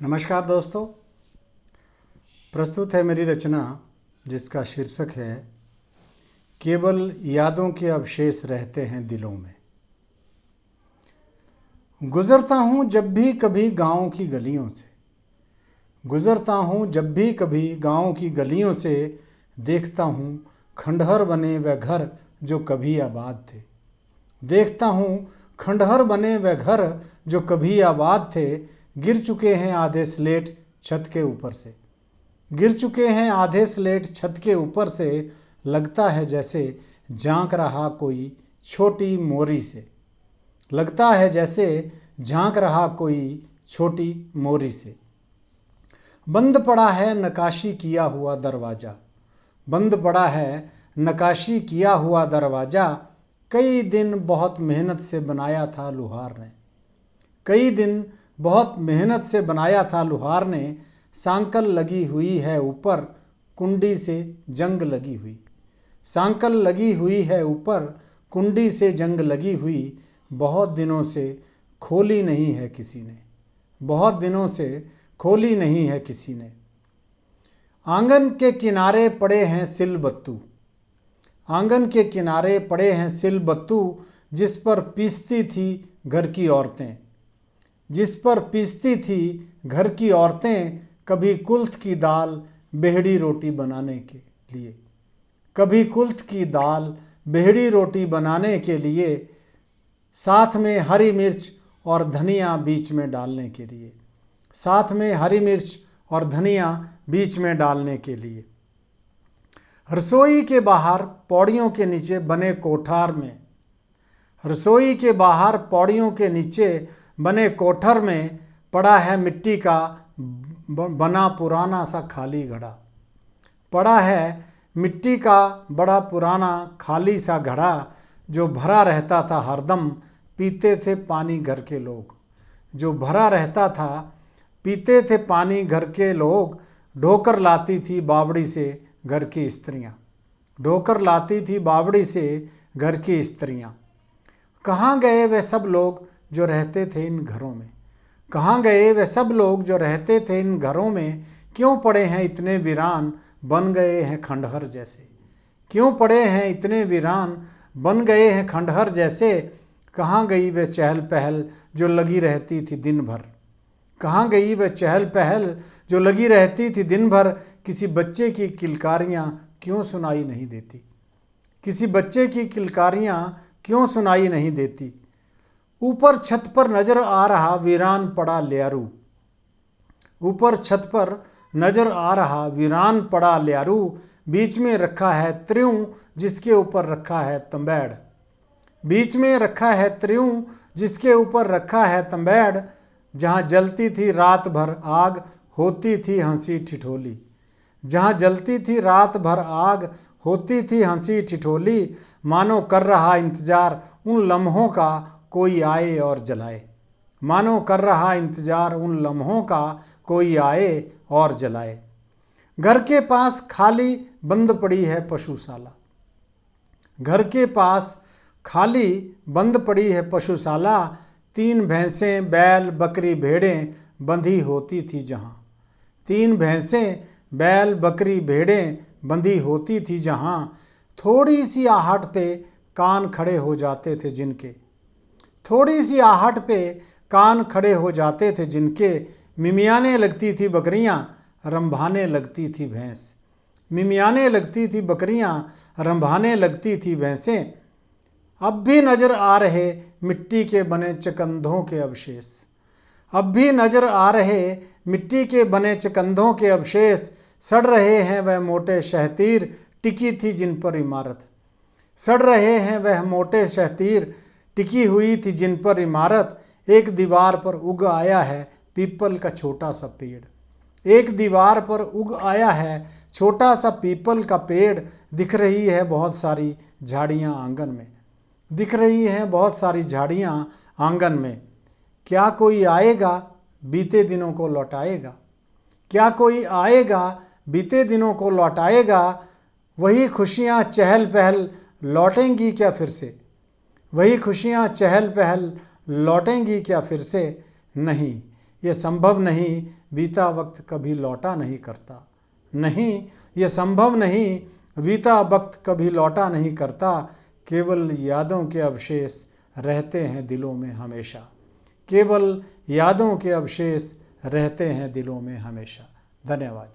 नमस्कार दोस्तों, प्रस्तुत है मेरी रचना जिसका शीर्षक है केवल यादों के अवशेष रहते हैं दिलों में। गुजरता हूँ जब भी कभी गाँव की गलियों से, गुजरता हूँ जब भी कभी गाँव की गलियों से, देखता हूँ खंडहर बने वह घर जो कभी आबाद थे। देखता हूँ खंडहर बने वह घर जो कभी आबाद थे। गिर चुके हैं आधे स्लेट छत के ऊपर से, गिर चुके हैं आधे स्लेट छत के ऊपर से। लगता है जैसे झांक रहा कोई छोटी मोरी से, लगता है जैसे झांक रहा कोई छोटी मोरी से। बंद पड़ा है नकाशी किया हुआ दरवाज़ा, बंद पड़ा है नकाशी किया हुआ दरवाज़ा। कई दिन बहुत मेहनत से बनाया था लुहार ने, कई दिन बहुत मेहनत से बनाया था लुहार ने। सांकल लगी हुई है ऊपर कुंडी से जंग लगी हुई, सांकल लगी हुई है ऊपर कुंडी से जंग लगी हुई। बहुत दिनों से खोली नहीं है किसी ने, बहुत दिनों से खोली नहीं है किसी ने। आंगन के किनारे पड़े हैं सिलबत्तू, आंगन के किनारे पड़े हैं सिलबत्तू। जिस पर पीसती थी घर की औरतें, जिस पर पीसती थी घर की औरतें। कभी कुल्थ की दाल बेहड़ी रोटी बनाने के लिए, कभी कुल्थ की दाल बेहड़ी रोटी बनाने के लिए, साथ में हरी मिर्च और धनिया बीच में डालने के लिए, साथ में हरी मिर्च और धनिया बीच में डालने के लिए। रसोई के बाहर पौड़ियों के नीचे बने कोठार में, रसोई के बाहर पौड़ियों के नीचे बने कोठर में पड़ा है मिट्टी का बना पुराना सा खाली घड़ा, पड़ा है मिट्टी का बड़ा पुराना खाली सा घड़ा जो भरा रहता था हरदम पीते थे पानी घर के लोग, जो भरा रहता था पीते थे पानी घर के लोग। ढोकर लाती थी बावड़ी से घर की स्त्रियां, ढोकर लाती थी बावड़ी से घर की स्त्रियां। कहाँ गए वे सब लोग जो रहते थे इन घरों में, कहाँ गए वे सब लोग जो रहते थे इन घरों में। क्यों पड़े हैं इतने वीरान बन गए हैं खंडहर जैसे, क्यों पड़े हैं इतने वीरान बन गए हैं खंडहर जैसे। कहाँ गई वे चहल पहल जो लगी रहती थी दिन भर, कहाँ गई वे चहल पहल जो लगी रहती थी दिन भर। किसी बच्चे की किलकारियाँ क्यों सुनाई नहीं देती, किसी बच्चे की किलकारियाँ क्यों सुनाई नहीं देती। ऊपर छत पर नजर आ रहा वीरान पड़ा ल्यारू, ऊपर छत पर नजर आ रहा वीरान पड़ा ल्यारू। बीच में रखा है त्रियूं जिसके ऊपर रखा है तंबैड़, बीच में रखा है त्रियूं जिसके ऊपर रखा है तंबैड़। जहाँ जलती थी रात भर आग होती थी हंसी ठिठोली, जहाँ जलती थी रात भर आग होती थी हंसी ठिठोली। मानो कर रहा इंतजार उन लम्हों का कोई आए और जलाए, मानो कर रहा इंतजार उन लम्हों का कोई आए और जलाए। घर के पास खाली बंद पड़ी है पशुशाला, घर के पास खाली बंद पड़ी है पशुशाला। 3 भैंसें बैल बकरी भेड़ें बंधी होती थी जहाँ, 3 भैंसें बैल बकरी भेड़ें बंधी होती थी जहाँ। थोड़ी सी आहट पे कान खड़े हो जाते थे जिनके, थोड़ी सी आहट पे कान खड़े हो जाते थे जिनके। मिमियाने लगती थी बकरियां रंभाने लगती थी भैंस, मिमियाने लगती थी बकरियां रंभाने लगती थी भैंसें। अब भी नजर आ रहे मिट्टी के बने चकंधों के अवशेष, अब भी नजर आ रहे मिट्टी के बने चकंधों के अवशेष। सड़ रहे हैं वह मोटे शहतीर टिकी थी जिन पर इमारत, सड़ रहे हैं वह मोटे शहतीर टिकी हुई थी जिन पर इमारत। एक दीवार पर उग आया है पीपल का छोटा सा पेड़, एक दीवार पर उग आया है छोटा सा पीपल का पेड़। दिख रही है बहुत सारी झाड़ियाँ आंगन में, दिख रही हैं बहुत सारी झाड़ियाँ आंगन में। क्या कोई आएगा बीते दिनों को लौटाएगा, क्या कोई आएगा बीते दिनों को लौटाएगा। वही खुशियाँ चहल पहल लौटेंगी क्या फिर से, वही खुशियाँ चहल पहल लौटेंगी क्या फिर से। नहीं, ये संभव नहीं, बीता वक्त कभी लौटा नहीं करता। नहीं, ये संभव नहीं, बीता वक्त कभी लौटा नहीं करता। केवल यादों के अवशेष रहते हैं दिलों में हमेशा। केवल यादों के अवशेष रहते हैं दिलों में हमेशा। धन्यवाद।